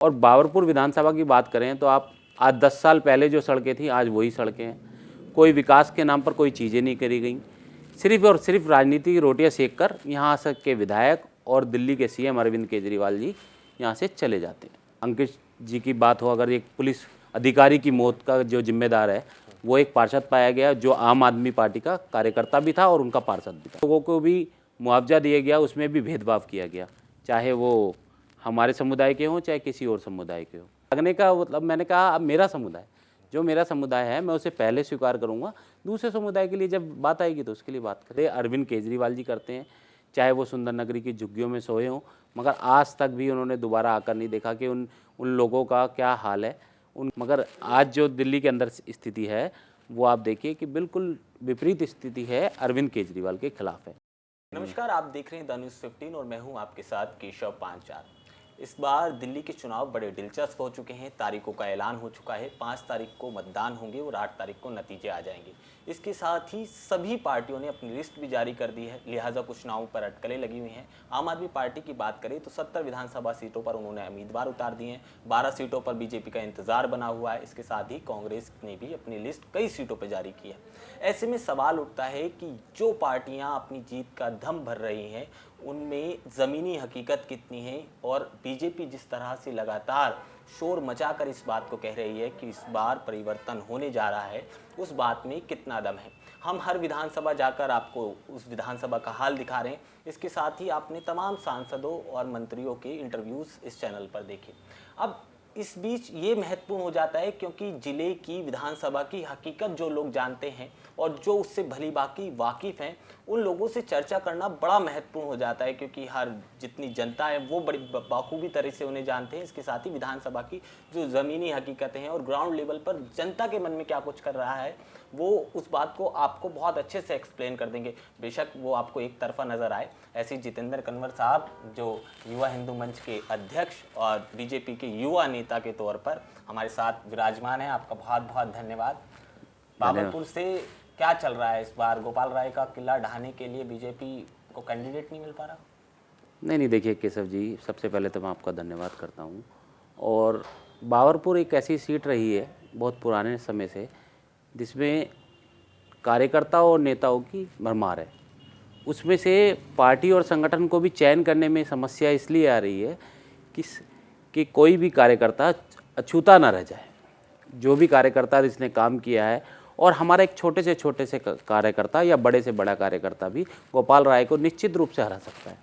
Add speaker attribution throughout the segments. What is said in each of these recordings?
Speaker 1: और बाबरपुर विधानसभा की बात करें तो आप आज 10 साल पहले जो सड़कें थी आज वही सड़कें हैं। कोई विकास के नाम पर कोई चीज़ें नहीं करी गई, सिर्फ और सिर्फ राजनीति की रोटियां सेक कर यहाँ के विधायक और दिल्ली के सीएम अरविंद केजरीवाल जी यहाँ से चले जाते हैं। अंकित जी की बात हो, अगर एक पुलिस अधिकारी की मौत का जो जिम्मेदार है वो एक पार्षद पाया गया जो आम आदमी पार्टी का कार्यकर्ता भी था और उनका पार्षद भी था। लोगों को भी मुआवजा दिया गया, उसमें भी भेदभाव किया गया, चाहे वो हमारे समुदाय के हों चाहे किसी और समुदाय के हों। लगने का मतलब मैंने कहा अब मेरा समुदाय, जो मेरा समुदाय है मैं उसे पहले स्वीकार करूंगा, दूसरे समुदाय के लिए जब बात आएगी तो उसके लिए बात करें। अरविंद केजरीवाल जी करते हैं, चाहे वो सुंदर नगरी की झुग्गियों में सोए हों, मगर आज तक भी उन्होंने दोबारा आकर नहीं देखा कि उन लोगों का क्या हाल है। मगर आज जो दिल्ली के अंदर स्थिति है वो आप देखिए कि बिल्कुल विपरीत स्थिति है, अरविंद केजरीवाल के खिलाफ है।
Speaker 2: नमस्कार, आप देख रहे हैं द न्यूज़ 15 और मैं हूं आपके साथ केशव पांचाल। इस बार दिल्ली के चुनाव बड़े दिलचस्प हो चुके हैं। तारीखों का ऐलान हो चुका है। 5 तारीख को मतदान होंगे और 8 तारीख को नतीजे आ जाएंगे। इसके साथ ही सभी पार्टियों ने अपनी लिस्ट भी जारी कर दी है, लिहाजा कुछ नामों पर अटकलें लगी हुई हैं। आम आदमी पार्टी की बात करें तो 70 विधानसभा सीटों पर उन्होंने उम्मीदवार उतार दिए हैं। 12 सीटों पर बीजेपी का इंतजार बना हुआ है। इसके साथ ही कांग्रेस ने भी अपनी लिस्ट कई सीटों पर जारी की है। ऐसे में सवाल उठता है कि जो पार्टियां अपनी जीत का दम भर रही हैं उनमें ज़मीनी हकीकत कितनी है, और बीजेपी जिस तरह से लगातार शोर मचाकर इस बात को कह रही है कि इस बार परिवर्तन होने जा रहा है, उस बात में कितना दम है। हम हर विधानसभा जाकर आपको उस विधानसभा का हाल दिखा रहे हैं। इसके साथ ही आपने तमाम सांसदों और मंत्रियों के इंटरव्यूज़ इस चैनल पर देखे। अब इस बीच ये महत्वपूर्ण हो जाता है क्योंकि ज़िले की विधानसभा की हकीकत जो लोग जानते हैं और जो उससे भली बाकी वाकिफ़ हैं, उन लोगों से चर्चा करना बड़ा महत्वपूर्ण हो जाता है, क्योंकि हर जितनी जनता है वो बड़ी बाखूबी तरह से उन्हें जानते हैं। इसके साथ ही विधानसभा की जो ज़मीनी हकीकतें हैं और ग्राउंड लेवल पर जनता के मन में क्या कुछ कर रहा है, वो उस बात को आपको बहुत अच्छे से एक्सप्लेन कर देंगे। बेशक वो आपको एक तरफा नज़र आए। ऐसे जितेंद्र कन्वर साहब जो युवा हिंदू मंच के अध्यक्ष और बीजेपी के युवा नेता के तौर पर हमारे साथ विराजमान हैं, आपका बहुत बहुत धन्यवाद। बाबरपुर से क्या चल रहा है इस बार? गोपाल राय का किला ढहाने के लिए बीजेपी को कैंडिडेट नहीं मिल पा रहा?
Speaker 1: नहीं देखिए केशव जी, सबसे पहले तो मैं आपका धन्यवाद करता हूँ। और बाबरपुर एक ऐसी सीट रही है बहुत पुराने समय से जिसमें कार्यकर्ताओं और नेताओं की भरमार है। उसमें से पार्टी और संगठन को भी चयन करने में समस्या इसलिए आ रही है कि कोई भी कार्यकर्ता अछूता ना रह जाए। जो भी कार्यकर्ता जिसने काम किया है, और हमारा एक छोटे से कार्यकर्ता या बड़े से बड़ा कार्यकर्ता भी गोपाल राय को निश्चित रूप से हरा सकता है।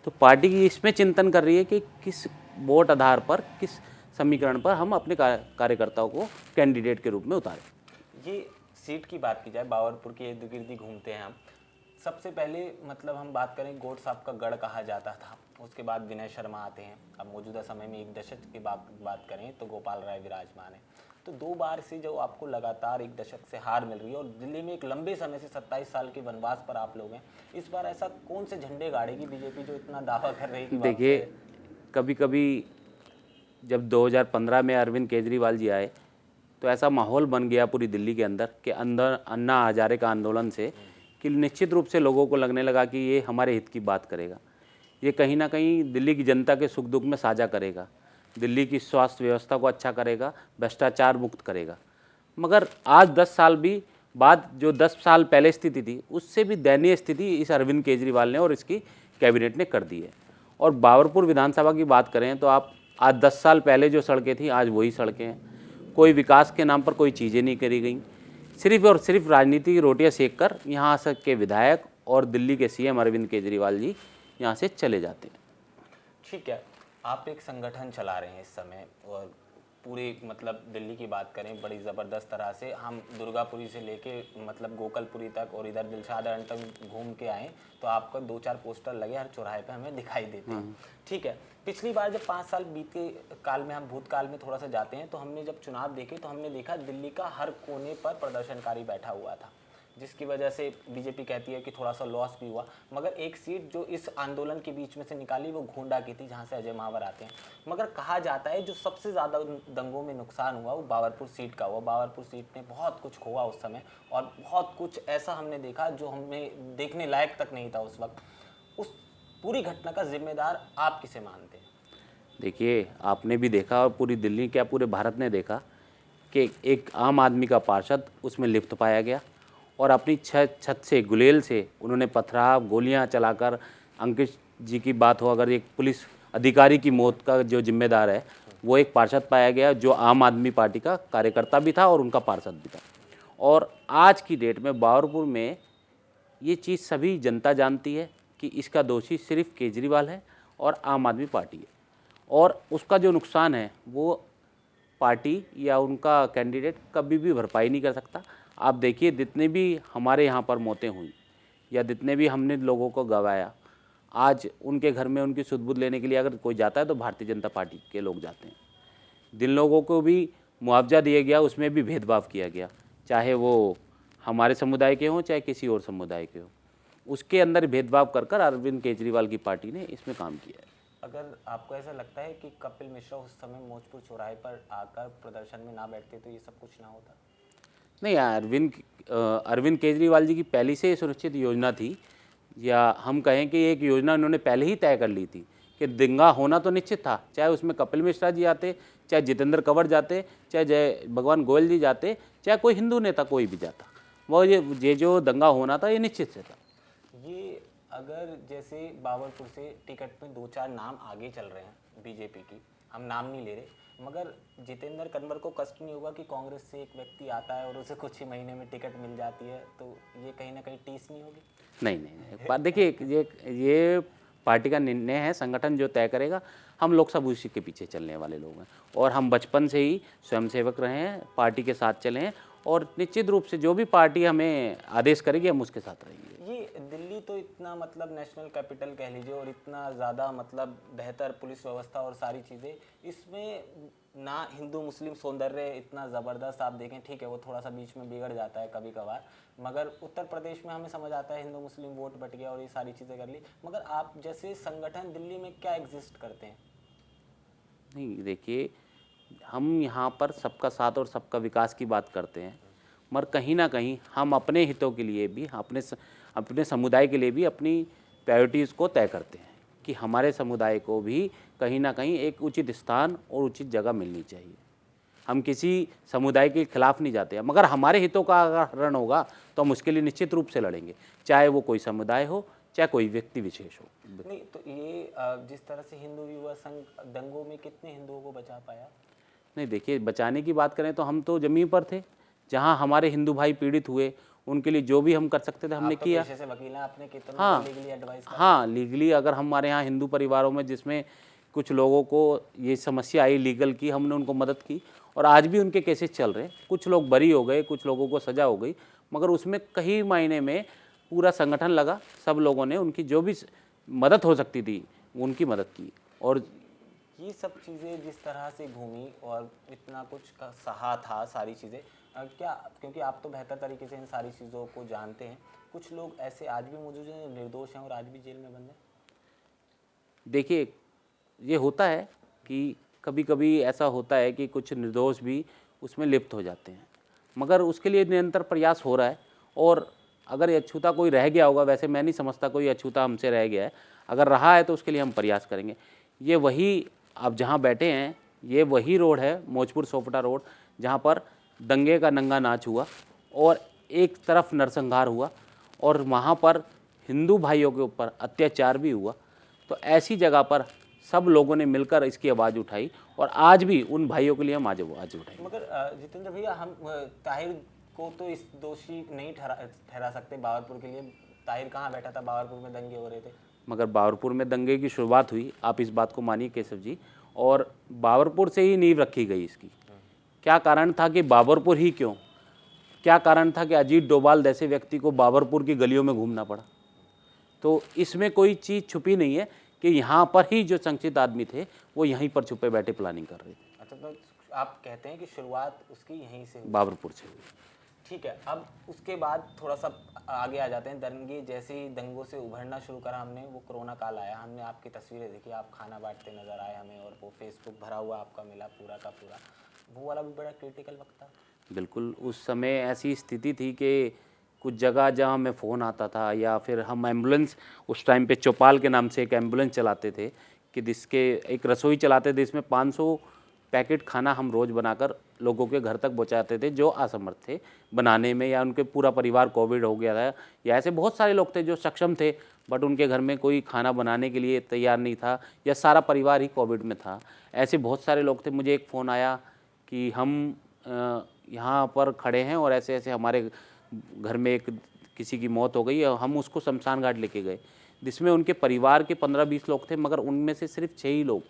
Speaker 1: तो पार्टी की इसमें चिंतन कर रही है कि किस वोट आधार पर, किस समीकरण पर हम अपने कार्यकर्ताओं को कैंडिडेट के रूप में उतारें।
Speaker 2: ये सीट की बात की जाए, बाबरपुर के इर्द गिर्द घूमते हैं हम। सबसे पहले मतलब हम बात करें, गोड साहब का गढ़ कहा जाता था। उसके बाद विनय शर्मा आते हैं। अब मौजूदा समय में एक दशक की बात करें तो गोपाल राय विराजमान है। तो 2 बार से जो आपको लगातार एक दशक से हार मिल रही है और दिल्ली में एक लंबे समय से 27 साल के वनवास पर आप लोग हैं, इस बार ऐसा कौन से झंडे गाड़ेगी बीजेपी जो इतना दावा कर रही है?
Speaker 1: देखिए, कभी कभी जब 2015 में अरविंद केजरीवाल जी आए तो ऐसा माहौल बन गया पूरी दिल्ली के अंदर कि अन्ना हजारे का आंदोलन से कि निश्चित रूप से लोगों को लगने लगा कि ये हमारे हित की बात करेगा, ये कहीं ना कहीं दिल्ली की जनता के सुख दुख में साझा करेगा, दिल्ली की स्वास्थ्य व्यवस्था को अच्छा करेगा, भ्रष्टाचार मुक्त करेगा। मगर आज 10 साल भी बाद जो 10 साल पहले स्थिति थी उससे भी दयनीय स्थिति इस अरविंद केजरीवाल ने और इसकी कैबिनेट ने कर दी है। और बाबरपुर विधानसभा की बात करें तो आप आज 10 साल पहले जो सड़कें थी आज वही सड़कें हैं। कोई विकास के नाम पर कोई चीज़ें नहीं करी गई, सिर्फ और सिर्फ राजनीति की रोटियां सेक कर यहाँ के विधायक और दिल्ली के सीएम अरविंद केजरीवाल जी यहाँ से चले जाते हैं।
Speaker 2: ठीक है, आप एक संगठन चला रहे हैं इस समय, और पूरे मतलब दिल्ली की बात करें बड़ी ज़बरदस्त तरह से, हम दुर्गापुरी से लेके मतलब गोकलपुरी तक और इधर दिलशाद गार्डन तक घूम के आए तो आपका 2-4 पोस्टर लगे हर चौराहे पे हमें दिखाई देते हैं। ठीक है, पिछली बार जब 5 साल बीते काल में, हम भूतकाल में थोड़ा सा जाते हैं, तो हमने जब चुनाव देखे तो हमने देखा दिल्ली का हर कोने पर प्रदर्शनकारी बैठा हुआ था, जिसकी वजह से बीजेपी कहती है कि थोड़ा सा लॉस भी हुआ। मगर एक सीट जो इस आंदोलन के बीच में से निकाली वो गोंडा की थी, जहां से अजय मावर आते हैं। मगर कहा जाता है जो सबसे ज़्यादा दंगों में नुकसान हुआ वो बाबरपुर सीट का हुआ। बाबरपुर सीट ने बहुत कुछ खोआ उस समय, और बहुत कुछ ऐसा हमने देखा जो हमें देखने लायक तक नहीं था उस वक्त। उस पूरी घटना का जिम्मेदार आप किसे मानते हैं?
Speaker 1: देखिए, आपने भी देखा और पूरी दिल्ली क्या पूरे भारत ने देखा कि एक आम आदमी का पार्षद उसमें लिप्त पाया गया और अपनी छत से गुलेल से उन्होंने पथराव गोलियां चलाकर, अंकित जी की बात हो, अगर एक पुलिस अधिकारी की मौत का जो जिम्मेदार है वो एक पार्षद पाया गया जो आम आदमी पार्टी का कार्यकर्ता भी था और उनका पार्षद भी था। और आज की डेट में बाबरपुर में ये चीज़ सभी जनता जानती है कि इसका दोषी सिर्फ केजरीवाल है और आम आदमी पार्टी है, और उसका जो नुकसान है वो पार्टी या उनका कैंडिडेट कभी भी भरपाई नहीं कर सकता। आप देखिए, जितने भी हमारे यहाँ पर मौतें हुई या जितने भी हमने लोगों को गंवाया, आज उनके घर में उनकी सुध-बुध लेने के लिए अगर कोई जाता है तो भारतीय जनता पार्टी के लोग जाते हैं। जिन लोगों को भी मुआवजा दिया गया उसमें भी भेदभाव किया गया, चाहे वो हमारे समुदाय के हों चाहे किसी और समुदाय के हों, उसके अंदर भेदभाव कर कर अरविंद केजरीवाल की पार्टी ने इसमें काम किया है।
Speaker 2: अगर आपको ऐसा लगता है कि कपिल मिश्रा उस समय मौजपुर चौराहे पर आकर प्रदर्शन में ना बैठते तो ये सब कुछ ना होता?
Speaker 1: नहीं, अरविंद केजरीवाल जी की पहले से सुनिश्चित योजना थी, या हम कहें कि एक योजना उन्होंने पहले ही तय कर ली थी कि दंगा होना तो निश्चित था, चाहे उसमें कपिल मिश्रा जी आते, चाहे जितेंद्र कंवर जाते, चाहे जय भगवान गोयल जी जाते, चाहे कोई हिंदू नेता कोई भी जाता, वो ये जो दंगा होना था ये निश्चित से था।
Speaker 2: ये अगर जैसे बाबरपुर से टिकट में 2-4 नाम आगे चल रहे हैं बीजेपी की, हम नाम नहीं ले रहे, मगर जितेंद्र कन्वर को कष्ट नहीं होगा कि कांग्रेस से एक व्यक्ति आता है और उसे कुछ ही महीने में टिकट मिल जाती है, तो ये कहीं ना कहीं टीस नहीं होगी?
Speaker 1: नहीं, बात देखिए, ये पार्टी का निर्णय है, संगठन जो तय करेगा। हम लोग सब उसी के पीछे चलने वाले लोग हैं और हम बचपन से ही स्वयंसेवक रहे हैं, पार्टी के साथ चले हैं और निश्चित रूप से जो भी पार्टी हमें आदेश करेगी हम उसके साथ रहेंगे।
Speaker 2: ये दिल्ली तो इतना मतलब नेशनल कैपिटल कह लीजिए और इतना ज़्यादा मतलब बेहतर पुलिस व्यवस्था और सारी चीज़ें, इसमें ना हिंदू मुस्लिम सौंदर्य इतना ज़बरदस्त आप देखें, ठीक है वो थोड़ा सा बीच में बिगड़ जाता है कभी कभार, मगर उत्तर प्रदेश में हमें समझ आता है हिंदू मुस्लिम वोट बट गया और ये सारी चीज़ें कर ली, मगर आप जैसे संगठन दिल्ली में क्या एग्जिस्ट करते हैं?
Speaker 1: नहीं, देखिए, हम यहाँ पर सबका साथ और सबका विकास की बात करते हैं, मगर कहीं ना कहीं हम अपने हितों के लिए भी, अपने समुदाय के लिए भी अपनी प्रायोरिटीज़ को तय करते हैं कि हमारे समुदाय को भी कहीं ना कहीं एक उचित स्थान और उचित जगह मिलनी चाहिए। हम किसी समुदाय के खिलाफ नहीं जाते हैं, मगर हमारे हितों का अगर हरण होगा तो हम उसके लिए निश्चित रूप से लड़ेंगे, चाहे वो कोई समुदाय हो चाहे कोई व्यक्ति विशेष हो।
Speaker 2: नहीं तो ये जिस तरह से हिंदू युवा संघ दंगों में कितने हिंदुओं को बचा पाया?
Speaker 1: नहीं, देखिए, बचाने की बात करें तो हम तो ज़मीन पर थे, जहाँ हमारे हिंदू भाई पीड़ित हुए उनके लिए जो भी हम कर सकते थे हमने किया।
Speaker 2: पेशे से वकील हैं, आपने कितने
Speaker 1: हाँ,
Speaker 2: लीगली एडवाइस करा?
Speaker 1: हाँ, लीगली अगर हमारे यहाँ हिंदू परिवारों में जिसमें कुछ लोगों को ये समस्या आई लीगल की, हमने उनको मदद की और आज भी उनके केसेस चल रहे हैं। कुछ लोग बरी हो गए, कुछ लोगों को सज़ा हो गई, मगर उसमें कई मायने में पूरा संगठन लगा, सब लोगों ने उनकी जो भी मदद हो सकती थी उनकी मदद की। और
Speaker 2: ये सब चीज़ें जिस तरह से घूमी और इतना कुछ का सहा था सारी चीज़ें, क्या क्योंकि आप तो बेहतर तरीके से इन सारी चीज़ों को जानते हैं, कुछ लोग ऐसे आज भी मौजूद हैं जो निर्दोष हैं और आज भी जेल में बंद हैं?
Speaker 1: देखिए, ये होता है कि कभी कभी ऐसा होता है कि कुछ निर्दोष भी उसमें लिप्त हो जाते हैं, मगर उसके लिए निरंतर प्रयास हो रहा है। और अगर ये अछूता कोई रह गया होगा, वैसे मैं नहीं समझता कोई अछूता हमसे रह गया है, अगर रहा है तो उसके लिए हम प्रयास करेंगे। ये वही आप जहाँ बैठे हैं, ये वही रोड है, मौजपुर सोपटा रोड, जहाँ पर दंगे का नंगा नाच हुआ और एक तरफ नरसंहार हुआ और वहाँ पर हिंदू भाइयों के ऊपर अत्याचार भी हुआ। तो ऐसी जगह पर सब लोगों ने मिलकर इसकी आवाज़ उठाई और आज भी उन भाइयों के लिए हम आज आवाज़ उठाएंगे।
Speaker 2: मगर जितेंद्र भैया, हम ताहिर को तो इस दोषी नहीं ठहरा सकते बाबरपुर के लिए। ताहिर कहाँ बैठा था? बाबरपुर में दंगे हो रहे थे।
Speaker 1: मगर बाबरपुर में दंगे की शुरुआत हुई, आप इस बात को मानिए केशव जी, और बाबरपुर से ही नींव रखी गई इसकी। क्या कारण था कि बाबरपुर ही क्यों? क्या कारण था कि अजीत डोभाल जैसे व्यक्ति को बाबरपुर की गलियों में घूमना पड़ा? तो इसमें कोई चीज़ छुपी नहीं है कि यहाँ पर ही जो संक्षिप्त आदमी थे वो यहीं पर छुपे बैठे प्लानिंग कर रहे थे।
Speaker 2: अच्छा, तो आप कहते हैं कि शुरुआत उसकी यहीं से हुई?
Speaker 1: बाबरपुर से हुई।
Speaker 2: ठीक है, अब उसके बाद थोड़ा सा आगे आ जाते हैं। दंगे जैसे ही दंगों से उभरना शुरू करा हमने, वो कोरोना काल आया, हमने आपकी तस्वीरें देखी, आप खाना बांटते नजर आए हमें और वो फेसबुक भरा हुआ आपका मिला पूरा का पूरा। वो वाला भी बड़ा क्रिटिकल वक्त था।
Speaker 1: बिल्कुल, उस समय ऐसी स्थिति थी कि कुछ जगह जहाँ हमें फ़ोन आता था या फिर हम एम्बुलेंस, उस टाइम पे चौपाल के नाम से एक एम्बुलेंस चलाते थे कि जिसके एक रसोई चलाते थे, इसमें 500 पैकेट खाना हम रोज़ बनाकर लोगों के घर तक पहुंचाते थे जो असमर्थ थे बनाने में, या उनके पूरा परिवार कोविड हो गया था, या ऐसे बहुत सारे लोग थे जो सक्षम थे बट उनके घर में कोई खाना बनाने के लिए तैयार नहीं था, या सारा परिवार ही कोविड में था। ऐसे बहुत सारे लोग थे। मुझे एक फ़ोन आया कि हम यहाँ पर खड़े हैं और ऐसे ऐसे हमारे घर में एक किसी की मौत हो गई, और हम उसको शमशान घाट लेके गए, जिसमें उनके परिवार के 15-20 लोग थे, मगर उनमें से सिर्फ 6 ही लोग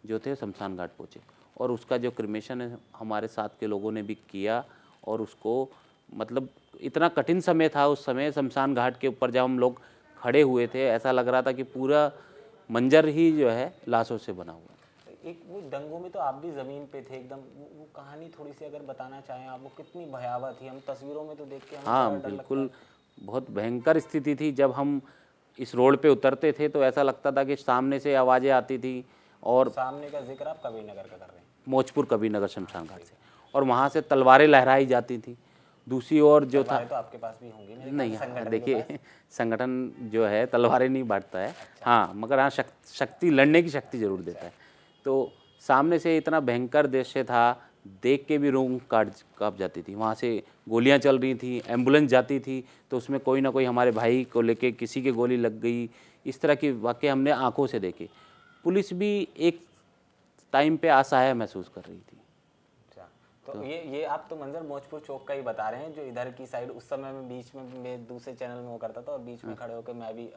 Speaker 1: जो थे शमशान घाट पहुँचे। और उसका जो क्रिमेशन है हमारे साथ के लोगों ने भी किया, और उसको मतलब इतना कठिन समय था उस समय, शमशान घाट के ऊपर जब हम लोग खड़े हुए थे ऐसा लग रहा था कि पूरा मंजर ही जो है लाशों से बना हुआ है।
Speaker 2: एक वो दंगों में तो आप भी ज़मीन पे थे एकदम, वो कहानी थोड़ी सी अगर बताना चाहें आप, वो कितनी भयावह थी? हम तस्वीरों में तो देख के हमें
Speaker 1: हाँ,
Speaker 2: बड़ा डर लगता
Speaker 1: बिल्कुल,
Speaker 2: है।
Speaker 1: बहुत भयंकर स्थिति थी। जब हम इस रोड पे उतरते थे तो ऐसा लगता था कि सामने से आवाज़ें आती थी, और
Speaker 2: सामने का जिक्र आप कबीर नगर का कर रहे हैं।
Speaker 1: मौजपुर कबीरनगर शमशान घाट से, और वहाँ से तलवारें लहराई जाती थी। दूसरी ओर जो था,
Speaker 2: तलवारें तो आपके पास भी होंगी मेरे ख्याल
Speaker 1: नहीं,
Speaker 2: से, संगठन के
Speaker 1: देखिए
Speaker 2: पास।
Speaker 1: संगठन जो है तलवारें नहीं बांटता है, हाँ, मगर हाँ शक्ति, लड़ने की शक्ति जरूर देता है। तो सामने से इतना भयंकर दृश्य था, देख के भी रूह काँप जाती थी। वहाँ से गोलियां चल रही थी, एम्बुलेंस जाती थी तो उसमें कोई ना कोई हमारे भाई को लेके किसी के गोली लग गई, इस तरह के वाक़ये हमने आंखों से देखे। पुलिस भी एक टाइम पे असहाय महसूस कर रही थी।
Speaker 2: अच्छा, तो ये आप तो मंजर मौजपुर चौक का ही बता रहे हैं, जो इधर की साइड उस समय में बीच में मैं दूसरे चैनल में वो करता था, और बीच में खड़े होकर मैं भी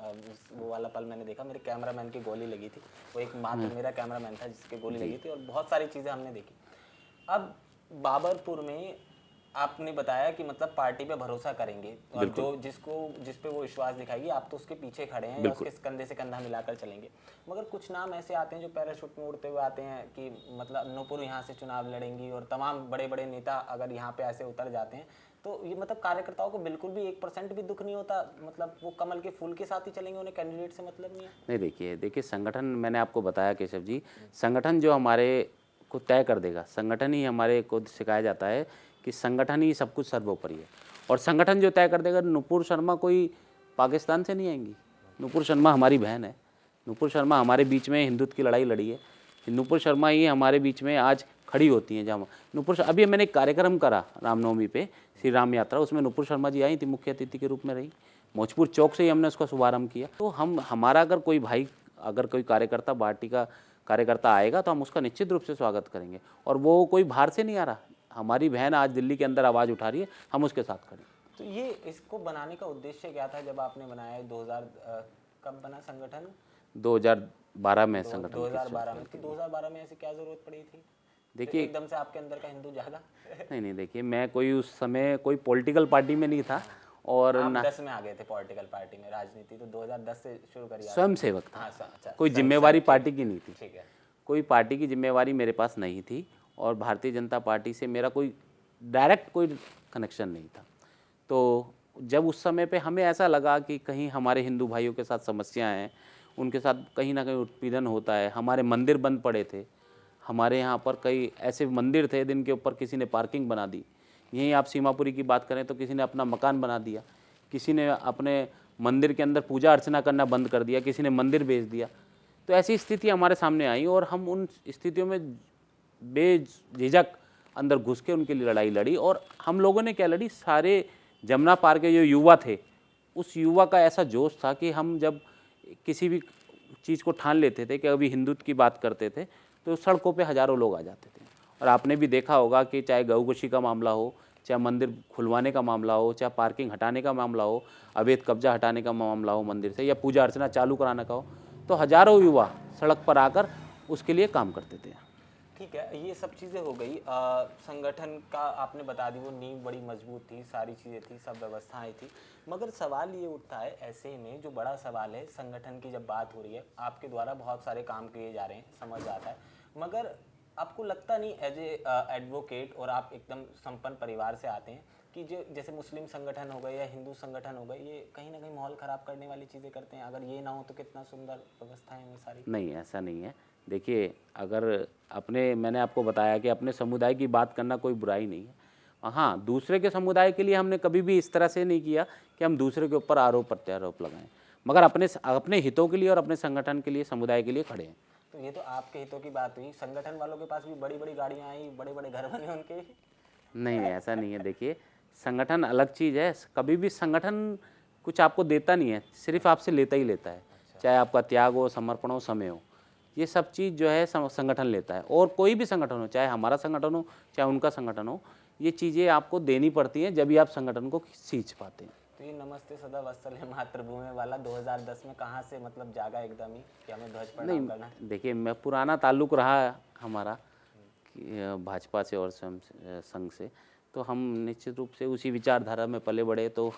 Speaker 2: वो वाला पल मैंने देखा। मेरे कैमरामैन की गोली लगी थी, वो एक मात्र मेरा कैमरामैन था जिसकी गोली लगी थी, और बहुत सारी चीज़ें हमने देखी। अब बाबरपुर में आपने बताया कि मतलब पार्टी पे भरोसा करेंगे, और जो जिस पे वो विश्वास दिखाएगी आप तो उसके पीछे खड़े हैं, या उसके कंधे से कंधा मिलाकर चलेंगे। मगर कुछ नाम ऐसे आते हैं जो पैराशूट में उड़ते हुए आते हैं कि मतलब नूपुर यहाँ से चुनाव लड़ेंगी, और तमाम बड़े बड़े नेता अगर यहाँ पे ऐसे उतर जाते हैं तो ये मतलब कार्यकर्ताओं को बिल्कुल भी 1% भी दुख नहीं होता? मतलब वो कमल के फूल के साथ ही चलेंगे, उन्हें कैंडिडेट से मतलब नहीं है?
Speaker 1: नहीं, देखिए संगठन, मैंने आपको बताया केशव जी, संगठन जो हमारे को तय कर देगा, संगठन ही हमारे को सिखाया जाता है कि संगठन ही सब कुछ सर्वोपरि है, और संगठन जो तय कर देगा। नुपुर शर्मा कोई पाकिस्तान से नहीं आएंगी, नुपुर शर्मा हमारी बहन है, नुपुर शर्मा हमारे बीच में हिंदुत्व की लड़ाई लड़ी है, नुपुर शर्मा ही हमारे बीच में आज खड़ी होती हैं। जहाँ नुपुर, अभी मैंने एक कार्यक्रम करा रामनवमी पे, श्री राम यात्रा, उसमें नुपुर शर्मा जी आई थी, मुख्य अतिथि के रूप में रही। मौजपुर चौक से ही हमने उसका शुभारंभ किया। तो हमारा अगर कोई भाई, अगर कोई कार्यकर्ता, पार्टी का कार्यकर्ता आएगा तो हम उसका निश्चित रूप से स्वागत करेंगे, और वो कोई बाहर से नहीं आ रहा। हमारी बहन आज दिल्ली के अंदर आवाज़ उठा रही है, हम उसके साथ खड़े।
Speaker 2: तो ये इसको बनाने का उद्देश्य क्या था जब आपने बनाया? 2000 कब बना संगठन?
Speaker 1: 2012 में संगठन
Speaker 2: 2012 में। तो 2012 में ऐसी क्या जरूरत पड़ी थी?
Speaker 1: देखिए,
Speaker 2: एकदम से आपके अंदर का हिंदू जागा?
Speaker 1: नहीं, देखिए, मैं कोई उस समय कोई पॉलिटिकल पार्टी में नहीं था, और
Speaker 2: आप
Speaker 1: ना
Speaker 2: 10 में आ गए थे पॉलिटिकल पार्टी में, राजनीति तो 2010 से शुरू करी आपने।
Speaker 1: स्वयं सेवक था।
Speaker 2: हाँ, अच्छा,
Speaker 1: कोई जिम्मेवारी पार्टी की नहीं थी,
Speaker 2: ठीक है।
Speaker 1: कोई पार्टी की जिम्मेवारी मेरे पास नहीं थी, और भारतीय जनता पार्टी से मेरा कोई डायरेक्ट कोई कनेक्शन नहीं था। तो जब उस समय पे हमें ऐसा लगा कि कहीं हमारे हिंदू भाइयों के साथ समस्याएं हैं, उनके साथ कहीं ना कहीं उत्पीड़न होता है, हमारे मंदिर बंद पड़े थे, हमारे यहाँ पर कई ऐसे मंदिर थे जिनके ऊपर किसी ने पार्किंग बना दी। यहीं आप सीमापुरी की बात करें तो किसी ने अपना मकान बना दिया, किसी ने अपने मंदिर के अंदर पूजा अर्चना करना बंद कर दिया, किसी ने मंदिर बेच दिया। तो ऐसी स्थिति हमारे सामने आई, और हम उन स्थितियों में बेझिझक अंदर घुस के उनके लिए लड़ाई लड़ी। और हम लोगों ने क्या लड़ी, सारे जमुना पार के जो युवा थे, उस युवा का ऐसा जोश था कि हम जब किसी भी चीज़ को ठान लेते थे कि अभी हिंदुत्व की बात करते थे तो सड़कों पे हज़ारों लोग आ जाते थे। और आपने भी देखा होगा कि चाहे गौकशी का मामला हो, चाहे मंदिर खुलवाने का मामला हो, चाहे पार्किंग हटाने का मामला हो, अवैध कब्जा हटाने का मामला हो मंदिर से, या पूजा अर्चना चालू कराने का हो, तो हज़ारों युवा सड़क पर आकर उसके लिए काम करते थे।
Speaker 2: ठीक है, ये सब चीज़ें हो गई। संगठन का आपने बता दी, वो नींव बड़ी मजबूत थी, सारी चीज़ें थी, सब व्यवस्थाएं थी। मगर सवाल ये उठता है ऐसे में, जो बड़ा सवाल है संगठन की जब बात हो रही है, आपके द्वारा बहुत सारे काम किए जा रहे हैं, समझ आता है, मगर आपको लगता नहीं एज ए एडवोकेट, और आप एकदम संपन्न परिवार से आते हैं, कि जो जैसे मुस्लिम संगठन हो गए या हिंदू संगठन हो गए, ये कहीं ना कहीं माहौल ख़राब करने वाली चीज़ें करते हैं? अगर ये ना हो तो कितना सुंदर व्यवस्थाएं हैं सारी।
Speaker 1: नहीं, ऐसा नहीं है। देखिए, अगर मैंने आपको बताया कि अपने समुदाय की बात करना कोई बुराई नहीं है। हाँ, दूसरे के समुदाय के लिए हमने कभी भी इस तरह से नहीं किया कि हम दूसरे के ऊपर आरोप प्रत्यारोप लगाएं, मगर अपने हितों के लिए और अपने संगठन के लिए, समुदाय के लिए खड़े हैं।
Speaker 2: तो ये तो आपके हितों की बात हुई, संगठन वालों के पास भी बड़ी बड़ी गाड़ियाँ आई, बड़े बड़े घर बने उनके।
Speaker 1: नहीं, ऐसा नहीं है। देखिए, संगठन अलग चीज़ है। कभी भी संगठन कुछ आपको देता नहीं है, सिर्फ आपसे लेता ही लेता है। चाहे आपका त्याग हो, समर्पण हो, समय हो, ये सब चीज़ जो है संगठन लेता है। और कोई भी संगठन हो, चाहे हमारा संगठन हो, चाहे उनका संगठन हो, ये चीज़ें आपको देनी पड़ती हैं, जब भी आप संगठन को खींच पाते हैं।
Speaker 2: तो ये नमस्ते सदा वत्सल है मातृभूमि वाला 2010 में कहाँ से मतलब जागा एकदम ही कि हमें ध्वज प्रणाम करना है?
Speaker 1: नहीं, देखिए, मैं पुराना ताल्लुक़ रहा हमारा कि भाजपा से और संघ से, तो हम निश्चित रूप से उसी विचारधारा में पले बढ़े, तो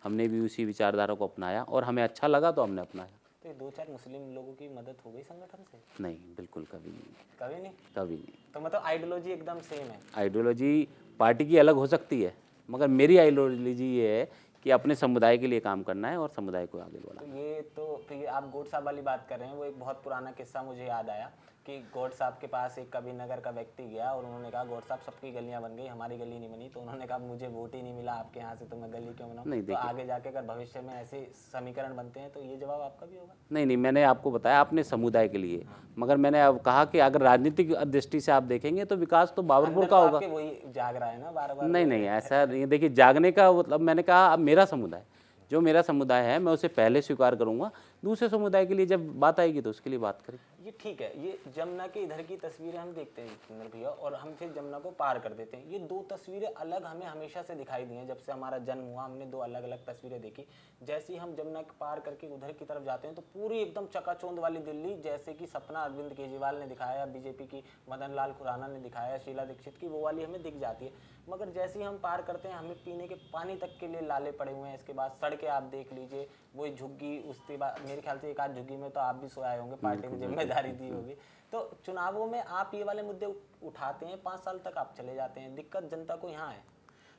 Speaker 1: हमने भी उसी विचारधारा को अपनाया और हमें अच्छा लगा तो हमने अपनाया।
Speaker 2: तो ये 2-4 मुस्लिम लोगों की मदद हो गई संगठन से?
Speaker 1: नहीं, बिल्कुल कभी नहीं,
Speaker 2: कभी नहीं?
Speaker 1: कभी नहीं।
Speaker 2: तो मतलब आइडियोलॉजी एकदम सेम है?
Speaker 1: आइडियोलॉजी पार्टी की अलग हो सकती है, मगर मेरी आइडियोलॉजी ये है कि अपने समुदाय के लिए काम करना है और समुदाय को आगे बढ़ाना है।
Speaker 2: तो फिर ये आप गोड साहब वाली बात कर रहे हैं, वो एक बहुत पुराना किस्सा मुझे याद आया कि गोड साहब के पास एक कभी नगर का व्यक्ति गया और उन्होंने कहा गोड साहब सबकी गलियां बन गई, हमारी गली नहीं बनी। तो उन्होंने कहा मुझे वोट ही नहीं मिला आपके यहाँ से, तो मैं गली क्यों बनाऊं?
Speaker 1: नहीं,
Speaker 2: तो
Speaker 1: देखिए,
Speaker 2: आगे जाके अगर भविष्य में ऐसे समीकरण बनते हैं तो ये जवाब आपका भी होगा?
Speaker 1: नहीं नहीं, मैंने आपको बताया अपने समुदाय के लिए, मगर मैंने अब कहा कि अगर राजनीतिक दृष्टि से आप देखेंगे तो विकास तो बाबरपुर
Speaker 2: अंदर
Speaker 1: का
Speaker 2: तो
Speaker 1: होगा।
Speaker 2: आपके वही जाग रहा है ना बार बार?
Speaker 1: नहीं नहीं, ऐसा नहीं है। देखिए, जागने का मतलब, मैंने कहा अब मेरा समुदाय, जो मेरा समुदाय है, मैं उसे पहले स्वीकार करूंगा। दूसरे समुदाय के लिए जब बात आएगी तो उसके लिए बात करें।
Speaker 2: ये ठीक है। ये जमुना के इधर की तस्वीरें हम देखते हैं जितेंद्र भैया, और हम फिर जमुना को पार कर देते हैं। ये दो तस्वीरें अलग हमें हमेशा से दिखाई दी हैं। जब से हमारा जन्म हुआ हमने दो अलग अलग तस्वीरें देखी। जैसे ही हम जमुना के पार करके उधर की तरफ जाते हैं तो पूरी एकदम चकाचौंध वाली दिल्ली, जैसे कि सपना अरविंद केजरीवाल ने दिखाया, बीजेपी की मदन लाल खुराना ने दिखाया, शीला दीक्षित की, वो वाली हमें दिख जाती है। मगर जैसे ही हम पार करते हैं हमें पीने के पानी तक के लिए लाले पड़े हुए हैं। इसके बाद सड़कें आप देख लीजिए, वो झुग्गी, उसके बाद मेरे ख्याल से एक आध झुग्गी में तो आप भी सोए होंगे, पार्टी ने जिम्मेदारी दी होगी। तो चुनावों में आप ये वाले मुद्दे उठाते हैं, 5 साल तक आप चले जाते हैं, दिक्कत जनता को यहाँ है।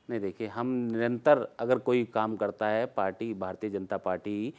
Speaker 1: नहीं, देखिए, हम निरंतर अगर कोई काम करता है, पार्टी भारतीय जनता पार्टी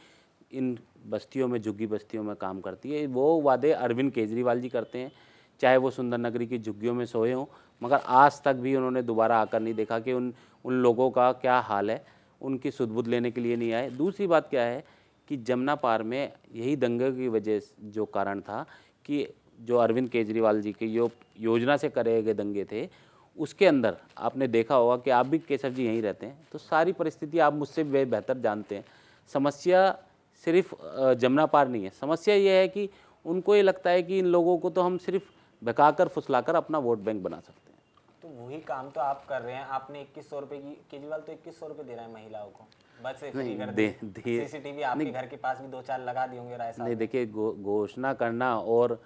Speaker 1: इन बस्तियों में, झुग्गी बस्तियों में काम करती है। वो वादे अरविंद केजरीवाल जी करते हैं, चाहे वो सुंदर नगरी की झुग्गियों में सोए हों, मगर आज तक भी उन्होंने दोबारा आकर नहीं देखा कि उन लोगों का क्या हाल है, उनकी सुध-बुध लेने के लिए नहीं आए। दूसरी बात क्या है कि जमुना पार में यही दंगे की वजह से जो कारण था कि जो अरविंद केजरीवाल जी की जो योजना से करे गए दंगे थे, उसके अंदर आपने देखा होगा कि आप भी केशव जी यहीं रहते हैं, तो सारी परिस्थिति आप मुझसे बेहतर जानते हैं। समस्या सिर्फ जमुना पार नहीं है, समस्या ये है कि उनको ये लगता है कि इन लोगों को तो हम सिर्फ भगाकर फुसलाकर अपना वोट बैंक बना सकते हैं।
Speaker 2: तो वही काम तो आप कर रहे हैं। आपने 2100 रुपये की, केजरीवाल तो 2100 रुपये दे रहा है महिलाओं को, बस से फ्री कर दी। सीसीटीवी आपके घर के पास भी 2-4 लगा दिए होंगे राय साहब।
Speaker 1: नहीं, देखिए, घोषणा करना और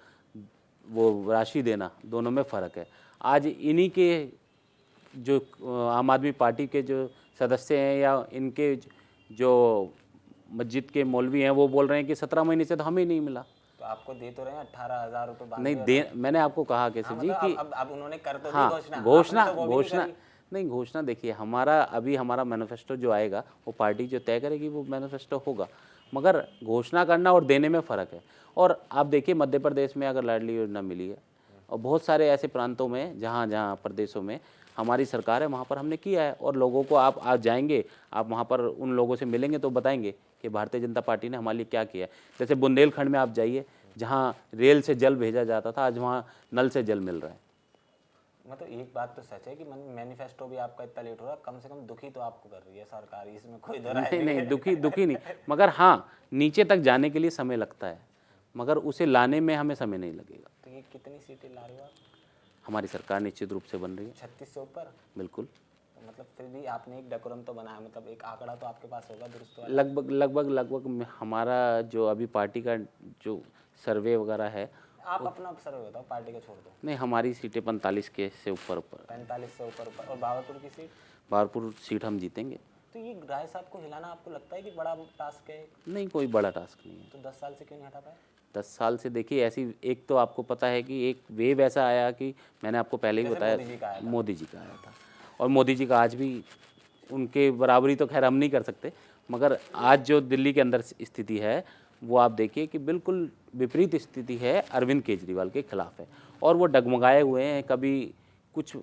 Speaker 1: वो राशि देना, दोनों में फ़र्क है। आज इन्हीं के जो आम आदमी पार्टी के जो सदस्य हैं या इनके जो मस्जिद के मौलवी हैं, वो बोल रहे हैं कि 17 महीने से तो हमें नहीं मिला।
Speaker 2: तो आपको दे तो रहे हैं 18,000 रुपये?
Speaker 1: नहीं दे, मैंने आपको कहा केशव जी कि
Speaker 2: अब उन्होंने कर तो दी
Speaker 1: हाँ,
Speaker 2: घोषणा
Speaker 1: नहीं, घोषणा देखिए, हमारा मैनिफेस्टो जो आएगा वो पार्टी जो तय करेगी, वो मैनिफेस्टो होगा, मगर घोषणा करना और देने में फ़र्क है। और आप देखिए, मध्य प्रदेश में अगर लाडली योजना मिली है, और बहुत सारे ऐसे प्रांतों में जहाँ प्रदेशों में हमारी सरकार है, वहाँ पर हमने किया है। और लोगों को आप आज जाएंगे, आप वहाँ पर उन लोगों से मिलेंगे तो बताएंगे कि भारतीय जनता पार्टी ने हमारे लिए क्या किया है। जैसे बुंदेलखंड में आप जाइए, जहाँ रेल से जल भेजा जाता था, आज वहाँ नल से जल मिल रहा है।
Speaker 2: मतलब एक बात तो सच है कि मैनिफेस्टो भी आपका इतना लेट हो रहा है, कम से कम दुखी तो आपको कर रही है सरकार, इसमें कोई दो राय
Speaker 1: नहीं, दुखी नहीं, मगर हाँ, नीचे तक जाने के लिए समय लगता है, मगर उसे लाने में हमें समय नहीं लगेगा।
Speaker 2: तो ये कितनी सीटें ला रहे हो आप?
Speaker 1: हमारी सरकार निश्चित रूप से बन रही है।
Speaker 2: 36 से ऊपर?
Speaker 1: बिल्कुल।
Speaker 2: तो मतलब फिर भी आपने एक डेकोरम तो बनाया, मतलब एक आंकड़ा तो आपके पास होगा दुरुस्त वाला?
Speaker 1: लगभग हमारा जो अभी पार्टी का जो सर्वे वगैरह है।
Speaker 2: आप अपना सर्वे बताओ, पार्टी का छोड़ दो।
Speaker 1: नहीं, हमारी सीटें 45 के से ऊपर
Speaker 2: 45 से ऊपर। और बाबरपुर की सीट?
Speaker 1: बाबरपुर सीट हम जीतेंगे।
Speaker 2: तो ये राय साहब को हिलाना आपको लगता है कि बड़ा टास्क है?
Speaker 1: नहीं, कोई बड़ा टास्क नहीं है।
Speaker 2: तो 10 साल से क्यों नहीं हटा पाए?
Speaker 1: 10 साल से देखिए, ऐसी एक तो आपको पता है कि एक वेव ऐसा आया कि मैंने आपको पहले ही बताया, मोदी जी का आया था। और मोदी जी का आज भी, उनके बराबरी तो खैर हम नहीं कर सकते, मगर आज जो दिल्ली के अंदर स्थिति है वो आप देखिए कि बिल्कुल विपरीत स्थिति है, अरविंद केजरीवाल के खिलाफ है। और वो डगमगाए हुए हैं, कभी कुछ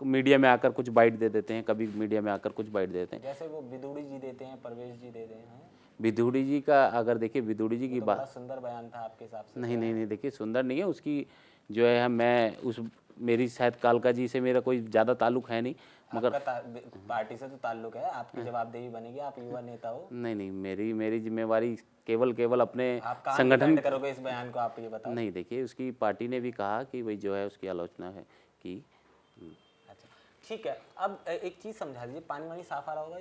Speaker 1: मीडिया में आकर कुछ बाइट दे देते हैं, कभी मीडिया में आकर कुछ बाइट दे देते हैं।
Speaker 2: जैसे वो विदुड़ी जी देते हैं, परवेश जी दे देते हैं।
Speaker 1: विदुड़ी जी का अगर देखिए, विदुड़ी जी की
Speaker 2: तो
Speaker 1: बात,
Speaker 2: बड़ा सुंदर बयान था आपके हिसाब से।
Speaker 1: नहीं नहीं नहीं, देखिए सुंदर नहीं है उसकी जो है, मैं उस मेरी शायद कालका जी से मेरा कोई ज़्यादा ताल्लुक है नहीं, मगर
Speaker 2: आपका पार्टी से तो ताल्लुक है, आपकी जवाबदेही बनेगी, आप युवा नेता हो।
Speaker 1: नहीं नहीं, मेरी मेरी जिम्मेवारी केवल केवल अपने
Speaker 2: आप कहाँ
Speaker 1: संगठन।
Speaker 2: डिफेंड करोगे इस बयान को, आप ये बताओ।
Speaker 1: नहीं देखिए, उसकी पार्टी ने भी कहा कि भाई जो है उसकी आलोचना है कि
Speaker 2: अच्छा ठीक है, अब एक चीज़ समझा दीजिए, पानी वानी साफ आ रहा होगा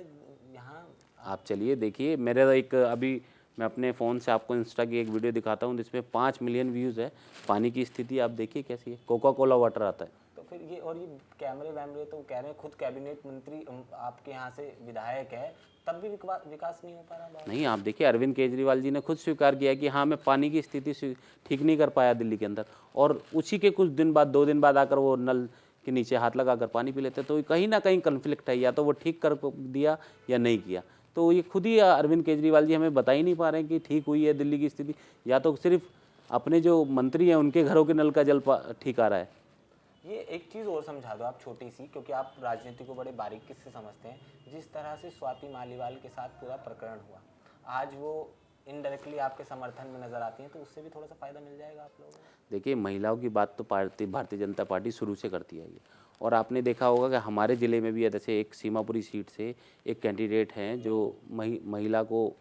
Speaker 2: यहाँ?
Speaker 1: आप चलिए देखिए, मेरा एक अभी मैं अपने फ़ोन से आपको इंस्टा की एक वीडियो दिखाता हूँ जिसमें 5 मिलियन व्यूज़ है। पानी की स्थिति आप देखिए कैसी है, कोका कोला वाटर आता है।
Speaker 2: तो फिर ये, और ये कैमरे वैमरे तो कह रहे हैं, खुद कैबिनेट मंत्री आपके यहाँ से विधायक है, तब भी विकास नहीं हो पा रहा।
Speaker 1: नहीं, आप देखिए अरविंद केजरीवाल जी ने खुद स्वीकार किया कि हाँ, मैं पानी की स्थिति ठीक नहीं कर पाया दिल्ली के अंदर, और उसी के कुछ दिन बाद, 2 दिन बाद आकर वो नल के नीचे हाथ लगाकर पानी पी लेते। तो कहीं ना कहीं कन्फ्लिक्ट है, या तो वो ठीक कर दिया या नहीं किया। तो ये खुद ही अरविंद केजरीवाल जी हमें बता ही नहीं पा रहे हैं कि ठीक हुई है दिल्ली की स्थिति, या तो सिर्फ अपने जो मंत्री हैं उनके घरों के नल का जल ठीक आ रहा है।
Speaker 2: ये एक चीज़ और समझा दो आप, छोटी सी, क्योंकि आप राजनीति को बड़े बारीकी से समझते हैं। जिस तरह से स्वाति मालीवाल के साथ पूरा प्रकरण हुआ, आज वो इनडायरेक्टली आपके समर्थन में नजर आती हैं, तो उससे भी थोड़ा सा फायदा मिल जाएगा आप लोगों को।
Speaker 1: देखिए, महिलाओं की बात तो भारतीय जनता पार्टी शुरू से करती है ये, और आपने देखा होगा कि हमारे ज़िले में भी है, जैसे एक सीमापुरी सीट से एक कैंडिडेट हैं जो महिला को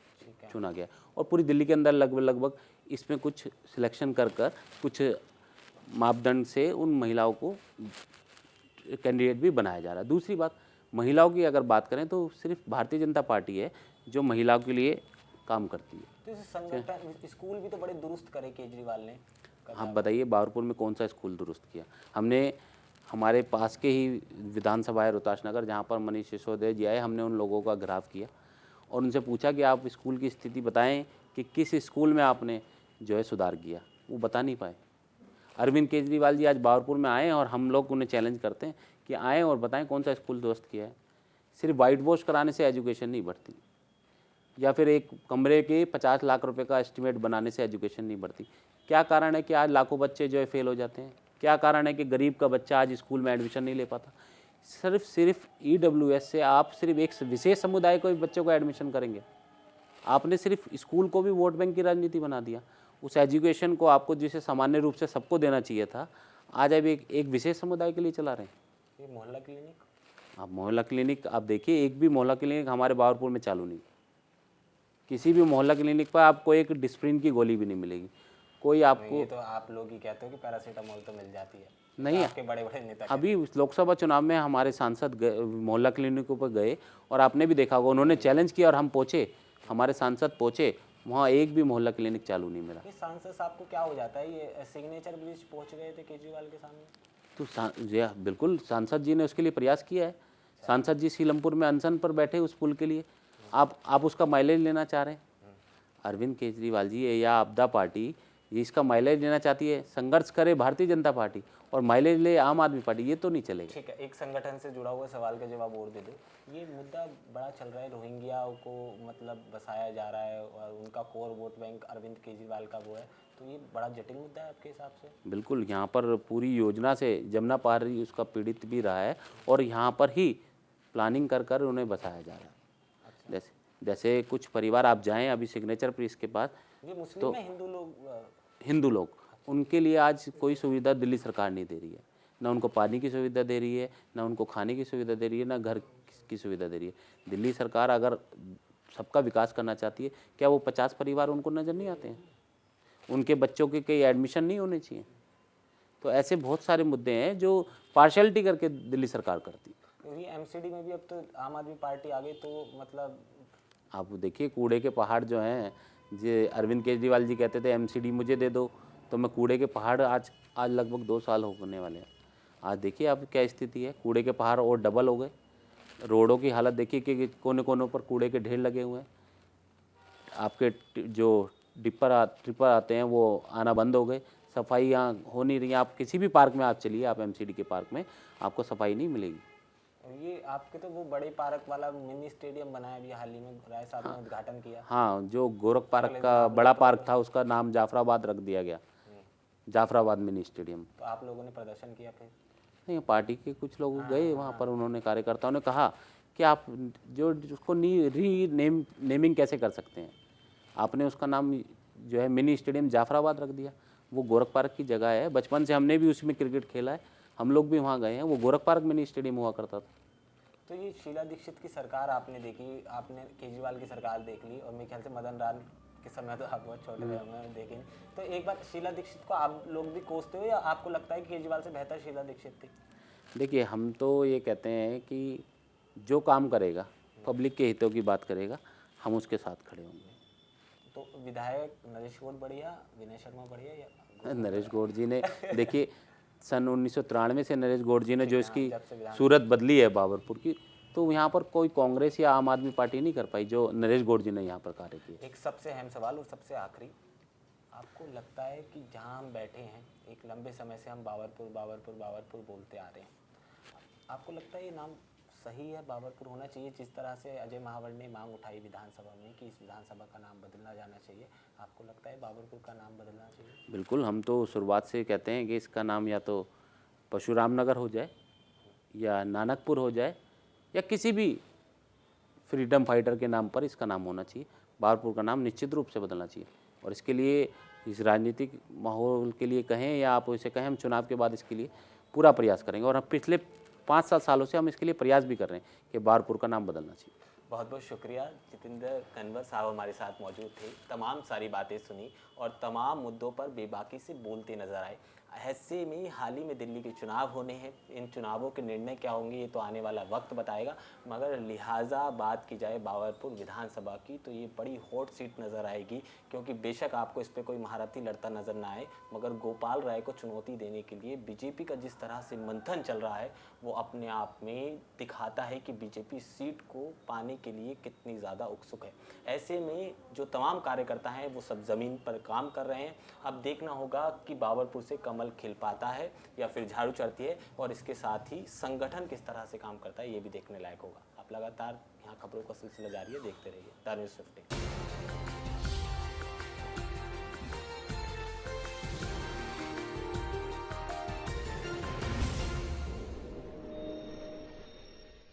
Speaker 1: चुना गया, और पूरी दिल्ली के अंदर लगभग इसमें कुछ सिलेक्शन कर कुछ मापदंड से उन महिलाओं को कैंडिडेट भी बनाया जा रहा है। दूसरी बात, महिलाओं की अगर बात करें तो सिर्फ भारतीय जनता पार्टी है जो महिलाओं के लिए काम करती है।
Speaker 2: तो इस संगठन, स्कूल भी तो बड़े दुरुस्त करे केजरीवाल ने।
Speaker 1: आप बताइए, बाबरपुर में कौन सा स्कूल दुरुस्त किया? हमने हमारे पास के ही विधानसभा है रोहतास नगर, जहाँ पर मनीष सिसोदिया जी आए, हमने उन लोगों का घेराव किया और उनसे पूछा कि आप स्कूल की स्थिति बताएं कि किस स्कूल में आपने जो है सुधार किया। वो बता नहीं पाए। अरविंद केजरीवाल जी आज बाबरपुर में आए और हम लोग उन्हें चैलेंज करते हैं कि आएँ और बताएं कौन सा स्कूल दुरुस्त किया है। सिर्फ वाइट वॉश कराने से एजुकेशन नहीं बढ़ती, या फिर एक कमरे के 50 लाख रुपए का एस्टिमेट बनाने से एजुकेशन नहीं बढ़ती। क्या कारण है कि आज लाखों बच्चे जो है फेल हो जाते हैं? क्या कारण है कि गरीब का बच्चा आज स्कूल में एडमिशन नहीं ले पाता? सिर्फ EWS से आप सिर्फ एक विशेष समुदाय को बच्चों को एडमिशन करेंगे। आपने सिर्फ स्कूल को भी वोट बैंक की राजनीति बना दिया। उस एजुकेशन को आपको जिसे सामान्य रूप से सबको देना चाहिए था, आज आप एक विशेष समुदाय के लिए चला रहे हैं।
Speaker 2: ये मोहल्ला क्लिनिक,
Speaker 1: आप मोहल्ला क्लिनिक आप देखिए, एक भी मोहल्ला क्लिनिक हमारे बाबरपुर में चालू नहीं। किसी भी मोहल्ला क्लिनिक पर आपको एक डिस्प्रिन की गोली भी नहीं मिलेगी। कोई आपको,
Speaker 2: ये तो आप लोग ही कहते हो कि पैरासीटामोल तो मिल जाती है,
Speaker 1: नहीं है।
Speaker 2: आपके बड़े बड़े नेता
Speaker 1: अभी लोकसभा चुनाव में हमारे सांसद मोहल्ला क्लिनिकों पर गए, और आपने भी देखा होगा, उन्होंने चैलेंज किया और हम पहुँचे, हमारे सांसद पहुँचे, वहाँ एक भी मोहल्ला क्लिनिक चालू नहीं मिला।
Speaker 2: ये सांसद साहब को क्या हो जाता है? ये सिग्नेचर ब्रिज पहुंच गए थे केजरीवाल के सामने।
Speaker 1: तो बिल्कुल सांसद जी ने उसके लिए प्रयास किया है। सांसद जी सीलमपुर में अनशन पर बैठे उस पुल के लिए। आप उसका माइलेज लेना चाह रहे हैं? अरविंद केजरीवाल जी या आपदा पार्टी ये इसका माइलेज लेना चाहती है? संघर्ष करे भारतीय जनता पार्टी और माइलेज ले आम आदमी पार्टी, ये तो नहीं चलेगा।
Speaker 2: ठीक है, एक संगठन से जुड़ा हुआ सवाल का जवाब और दे दो। ये मुद्दा बड़ा चल रहा है, रोहिंग्या को मतलब बसाया जा रहा है और उनका core vote bank Arvind Kejriwal का वो है, तो ये बड़ा जटिल मुद्दा है आपके हिसाब से?
Speaker 1: बिल्कुल, यहाँ पर पूरी योजना से जमुना पारी उसका पीड़ित भी रहा है, और यहाँ पर ही प्लानिंग कर उन्हें बसाया जा रहा है। जैसे कुछ परिवार आप जाएं अभी सिग्नेचर ब्रिज के पास,
Speaker 2: ये मुस्लिम है,
Speaker 1: हिंदू लोग, उनके लिए आज कोई सुविधा दिल्ली सरकार नहीं दे रही है। ना उनको पानी की सुविधा दे रही है, ना उनको खाने की सुविधा दे रही है, ना घर की सुविधा दे रही है। दिल्ली सरकार अगर सबका विकास करना चाहती है, क्या वो 50 परिवार उनको नज़र नहीं आते हैं? उनके बच्चों के कई एडमिशन नहीं होने चाहिए? तो ऐसे बहुत सारे मुद्दे हैं जो पार्शलिटी करके दिल्ली सरकार करती है।
Speaker 2: ये MCD में भी अब तो आम आदमी पार्टी आ गई, तो मतलब
Speaker 1: आप देखिए, कूड़े के पहाड़ जो हैं, जे अरविंद केजरीवाल जी कहते थे MCD मुझे दे दो, तो मैं कूड़े के पहाड़ आज लगभग 2 साल होने वाले हैं। आज देखिए अब क्या स्थिति है, कूड़े के पहाड़ और डबल हो गए। रोडों की हालत देखिए कि कोने कोनों पर कूड़े के ढेर लगे हुए हैं। आपके जो ट्रिपर आते हैं वो आना बंद हो गए, सफाई यहाँ हो नहीं रही। आप किसी भी पार्क में आप चलिए, आप MCD के पार्क में आपको सफाई नहीं मिलेगी।
Speaker 2: ये आपके तो वो बड़े पार्क वाला मिनी स्टेडियम बनाया भी हाल ही में, राय साहब ने उद्घाटन किया।
Speaker 1: हाँ, जो गोरख पार्क का बड़ा पार्क था उसका नाम जाफराबाद रख दिया गया, जाफराबाद मिनी स्टेडियम।
Speaker 2: तो आप लोगों ने प्रदर्शन किया फिर?
Speaker 1: नहीं, पार्टी के कुछ लोग गए वहाँ पर, उन्होंने कार्यकर्ताओं ने कहा कि आप जो उसको नेमिंग कैसे कर सकते हैं, आपने उसका नाम जो है मिनी स्टेडियम जाफराबाद रख दिया। वो गोरख पार्क की जगह है, बचपन से हमने भी उसमें क्रिकेट खेला है, हम लोग भी वहाँ गए हैं। वो गोरख पार्क मिनी स्टेडियम हुआ करता था।
Speaker 2: तो ये शीला दीक्षित की सरकार आपने देखी, आपने केजरीवाल की सरकार देख ली, और मेरे ख्याल से मदन लाल के समय तो आप बहुत छोटे थे, हमें देखे नहीं। तो एक बार शीला दीक्षित को आप लोग भी कोसते हो, या आपको लगता है कि केजरीवाल से बेहतर शीला दीक्षित थी?
Speaker 1: देखिए, हम तो ये कहते हैं कि जो काम करेगा, पब्लिक के हितों की बात करेगा, हम उसके साथ खड़े होंगे।
Speaker 2: तो विधायक नरेश गौड़ बढ़िया, विनय शर्मा बढ़िया, या
Speaker 1: नरेश गौड़ जी ने देखिए सन 1993 से नरेश गौड़ जी ने जो इसकी
Speaker 2: जब से विधान
Speaker 1: सूरत बदली है बाबरपुर की, तो यहाँ पर कोई कांग्रेस या आम आदमी पार्टी नहीं कर पाई जो नरेश गौड़ जी ने यहाँ पर कार्य किया।
Speaker 2: एक सबसे अहम सवाल और सबसे आखिरी, आपको लगता है कि जहां हम बैठे हैं, एक लंबे समय से हम बाबरपुर बाबरपुर बाबरपुर बोलते आ रहे हैं, आपको लगता है ये नाम सही है, बाबरपुर होना चाहिए? जिस तरह से अजय महावर ने मांग उठाई विधानसभा में कि इस विधानसभा का नाम बदलना जाना चाहिए, आपको लगता है बाबरपुर का नाम बदलना चाहिए?
Speaker 1: बिल्कुल, हम तो शुरुआत से कहते हैं कि इसका नाम या तो परशुराम नगर हो जाए, या नानकपुर हो जाए, या किसी भी फ्रीडम फाइटर के नाम पर इसका नाम होना चाहिए। बाबरपुर का नाम निश्चित रूप से बदलना चाहिए, और इसके लिए इस राजनीतिक माहौल के लिए कहें या आप उसे कहें, हम चुनाव के बाद इसके लिए पूरा प्रयास करेंगे। और हम पिछले 5-7 सालों से हम इसके लिए प्रयास भी कर रहे हैं कि बाबरपुर का नाम बदलना चाहिए।
Speaker 2: बहुत बहुत शुक्रिया, जितेंद्र कन्वर साहब हमारे साथ मौजूद थे, तमाम सारी बातें सुनी और तमाम मुद्दों पर बेबाकी से बोलते नजर आए। ऐसे में हाल ही में दिल्ली के चुनाव होने हैं, इन चुनावों के निर्णय क्या होंगे ये तो आने वाला वक्त बताएगा, मगर लिहाजा बात की जाए बाबरपुर विधानसभा की तो ये बड़ी हॉट सीट नज़र आएगी, क्योंकि बेशक आपको इस पर कोई महारथी लड़ता नज़र ना आए, मगर गोपाल राय को चुनौती देने के लिए बीजेपी का जिस तरह से मंथन चल रहा है वो अपने आप में दिखाता है कि बीजेपी सीट को पाने के लिए कितनी ज़्यादा उत्सुक है। ऐसे में जो तमाम कार्यकर्ता हैं वो सब ज़मीन पर काम कर रहे हैं। अब देखना होगा कि बाबरपुर से कमल खिल पाता है या फिर झाड़ू चढ़ती है, और इसके साथ ही संगठन किस तरह से काम करता है ये भी देखने लायक होगा। आप लगातार यहाँ खबरों का सिलसिला जारी है, देखते रहिए द न्यूज़ 15।